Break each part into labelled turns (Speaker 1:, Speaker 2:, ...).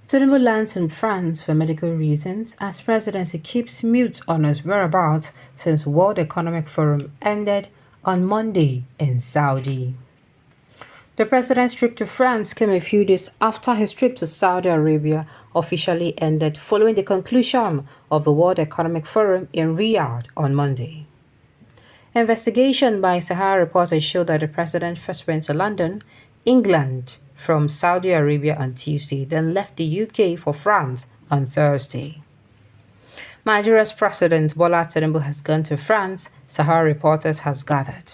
Speaker 1: Tinubu lands in France for medical reasons as presidency keeps mute on his whereabouts since World Economic Forum ended on Monday in Saudi. The president's trip to France came a few days after his trip to Saudi Arabia officially ended following the conclusion of the World Economic Forum in Riyadh on Monday. Investigation by Sahara reporters showed that the president first went to London, England, from Saudi Arabia on Tuesday, then left the UK for France on Thursday. Nigeria's President Bola Tinubu has gone to France, Sahara reporters has gathered.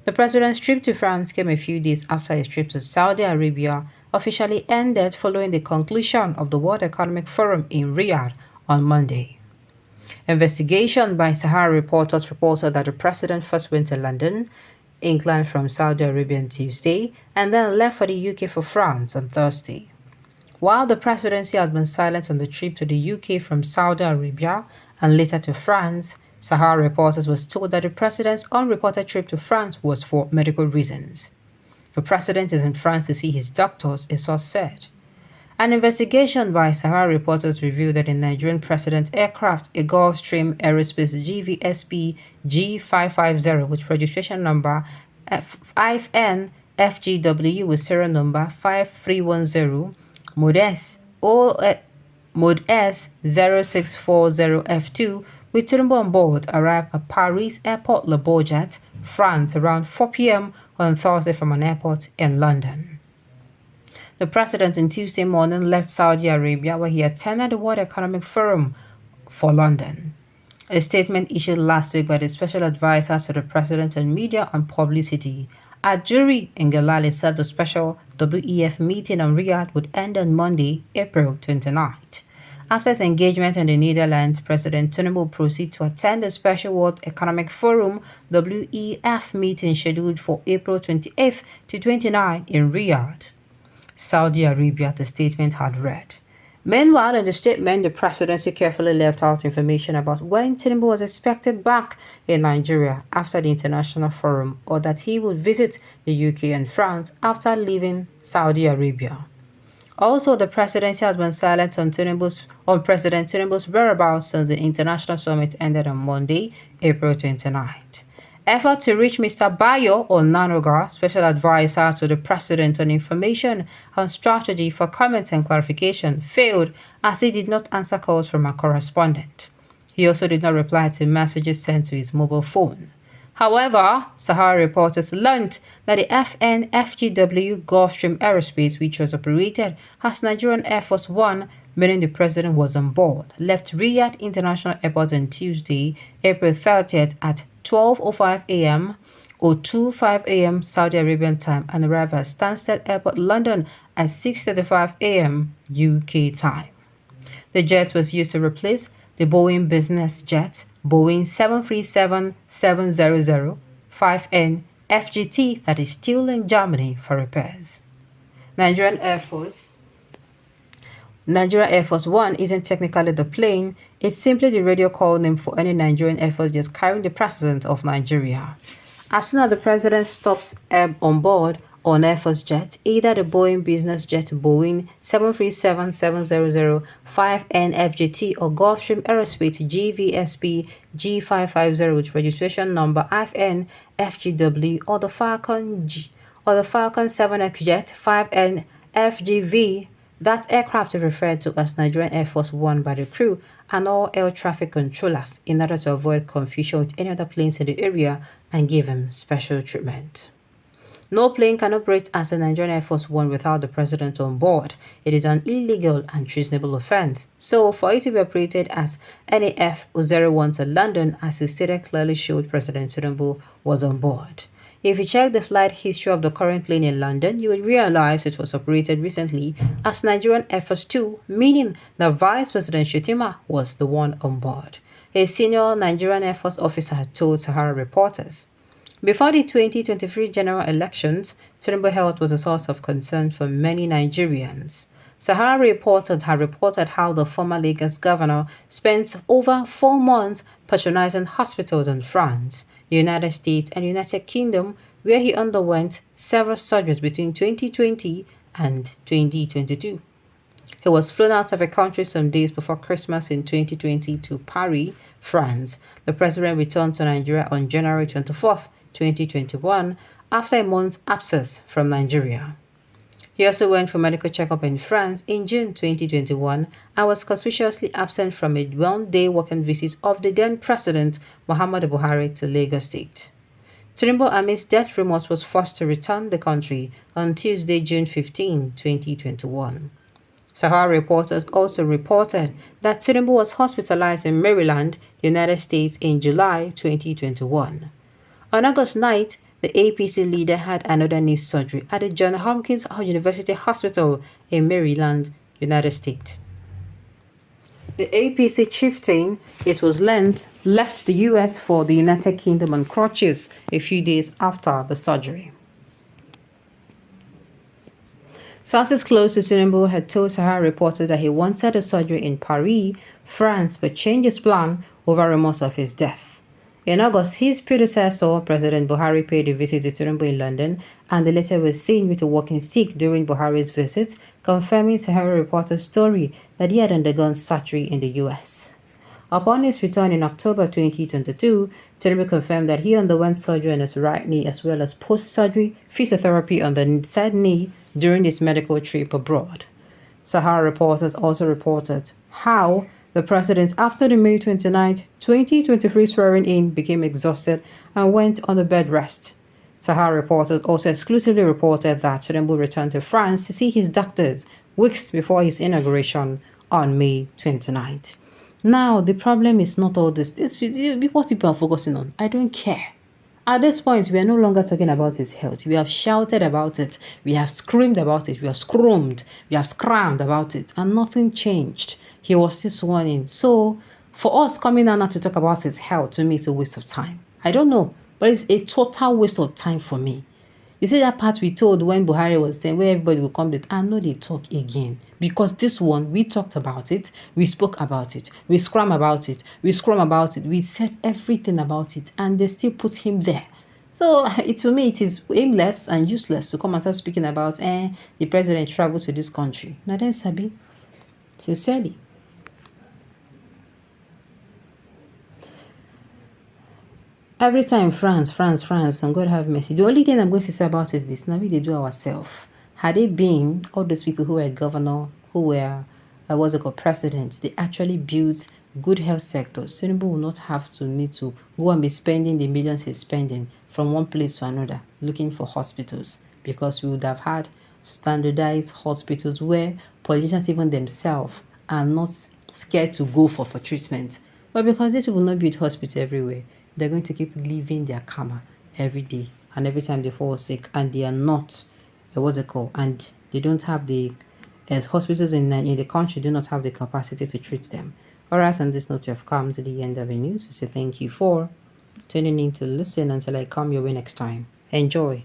Speaker 1: The president's trip to France came a few days after his trip to Saudi Arabia officially ended following the conclusion of the World Economic Forum in Riyadh on Monday. Investigation by Sahara reporters reported that the president first went to London, England from Saudi Arabia on Tuesday, and then left for the UK for France on Thursday. While the presidency has been silent on the trip to the UK from Saudi Arabia and later to France, Sahara reporters was told that the president's unreported trip to France was for medical reasons. The president is in France to see his doctors, a source said. An investigation by Sahara reporters revealed that the Nigerian president's aircraft, a Gulfstream Aerospace GVSP G550 with registration number 5N FGW with serial number 5310, Mode S0640F2 with Tinubu on board arrived at Paris Airport Le Bourget, France around 4 p.m. on Thursday from an airport in London. The president on Tuesday morning left Saudi Arabia where he attended the World Economic Forum for London. A statement issued last week by the special advisor to the president on media and publicity, Ajuri Ngelale, said the special WEF meeting on Riyadh would end on Monday, April 29th. After his engagement in the Netherlands, President Tinubu will proceed to attend the Special World Economic Forum WEF meeting scheduled for April 28th to 29th in Riyadh, Saudi Arabia, the statement had read. Meanwhile, in the statement, the presidency carefully left out information about when Tinubu was expected back in Nigeria after the international forum or that he would visit the UK and France after leaving Saudi Arabia. Also, the presidency has been silent on President Tinubu's whereabouts since the international summit ended on Monday, April 29th. Effort to reach Mr. Bayo Onanoga, special advisor to the president on information and strategy for comments and clarification, failed as he did not answer calls from a correspondent. He also did not reply to messages sent to his mobile phone. However, Sahara reporters learned that the FNFGW Gulfstream Aerospace, which was operated as Nigerian Air Force One, meaning the president was on board, left Riyadh International Airport on Tuesday, April 30th at 12:05 a.m. or 2:05 a.m. Saudi Arabian time and arrived at Stansted Airport, London at 6:35 a.m. UK time. The jet was used to replace the Boeing business jet Boeing 737-700-5N FGT that is still in Germany for repairs. Nigerian Air Force One isn't technically the plane, it's simply the radio call name for any Nigerian Air Force jet carrying the president of Nigeria. As soon as the president stops on board on Air Force jet, either the Boeing business jet Boeing 737-700-5N FGT or Gulfstream Aerospace GVSP G550 with registration number IFN FGW or the Falcon 7X jet 5N FGV. That aircraft is referred to as Nigerian Air Force One by the crew and all air traffic controllers in order to avoid confusion with any other planes in the area and give them special treatment. No plane can operate as a Nigerian Air Force One without the president on board. It is an illegal and treasonable offense. So, for it to be operated as NAF 01 to London, as it stated, clearly showed President Tinubu was on board. If you check the flight history of the current plane in London, you will realize it was operated recently as Nigerian Air Force 2, meaning that Vice President Shettima was the one on board. A senior Nigerian Air Force officer had told Sahara reporters. Before the 2023 general elections, Tinubu health was a source of concern for many Nigerians. Sahara had reported how the former Lagos governor spent over 4 months patronizing hospitals in France, the United States, and United Kingdom, where he underwent several surgeries between 2020 and 2022. He was flown out of the country some days before Christmas in 2020 to Paris, France. The president returned to Nigeria on January 24th, 2021, after a month's absence from Nigeria. He also went for medical checkup in France in June 2021 and was conspicuously absent from a one-day working visit of the then President Muhammadu Buhari to Lagos State. Tinubu, amidst death rumors, was forced to return the country on Tuesday, June 15, 2021. Sahara reporters also reported that Tinubu was hospitalized in Maryland, United States in July 2021. On August 9th, the APC leader had another knee surgery at the Johns Hopkins University Hospital in Maryland, United States. The APC chieftain, it was left the US for the United Kingdom on crutches a few days after the surgery. Sources close to Tinubu had told Sahara reporters that he wanted the surgery in Paris, France, but changed his plan over rumors of his death. In August, his predecessor, President Buhari, paid a visit to Tinubu in London, and the latter was seen with a walking stick during Buhari's visit, confirming Sahara reporter's story that he had undergone surgery in the US. Upon his return in October 2022, Tinubu confirmed that he underwent surgery on his right knee as well as post-surgery physiotherapy on the said knee during his medical trip abroad. Sahara reporters also reported how the president, after the May 29, 2023 swearing-in, became exhausted and went on a bed rest. Sahara reporters also exclusively reported that Tinubu returned to France to see his doctors weeks before his inauguration on May 29th. Now, the problem is not all this. This what people are focusing on. I don't care. At this point, we are no longer talking about his health. We have shouted about it. We have screamed about it. We have screamed. We have scrammed about it. And nothing changed. He was still sworn in. So, for us coming out now to talk about his health, to me, it's a waste of time. I don't know. But it's a total waste of time for me. You see that part we told when Buhari was saying where everybody will come, I know they talk again. Because this one, we talked about it, we spoke about it, we scrum about it, we said everything about it, and they still put him there. So to me, it is aimless and useless to come and start speaking about the president traveled to this country. Now then, Sabi, sincerely. Every time France, and God have mercy. The only thing I'm going to say about is this. Now we they do ourselves. Had it been all those people who were governor, who were, presidents, they actually built good health sectors. Tinubu will not have to need to go and be spending the millions he's spending from one place to another, looking for hospitals. Because we would have had standardized hospitals where politicians even themselves are not scared to go for treatment. But because these people not build hospitals everywhere, they're going to keep living their karma every day and every time they fall sick, and they are not and they don't have the hospitals in the country do not have the capacity to treat them. All right, on this note, we have come to the end of the news. We say thank you for tuning in to listen until I come your way next time. Enjoy.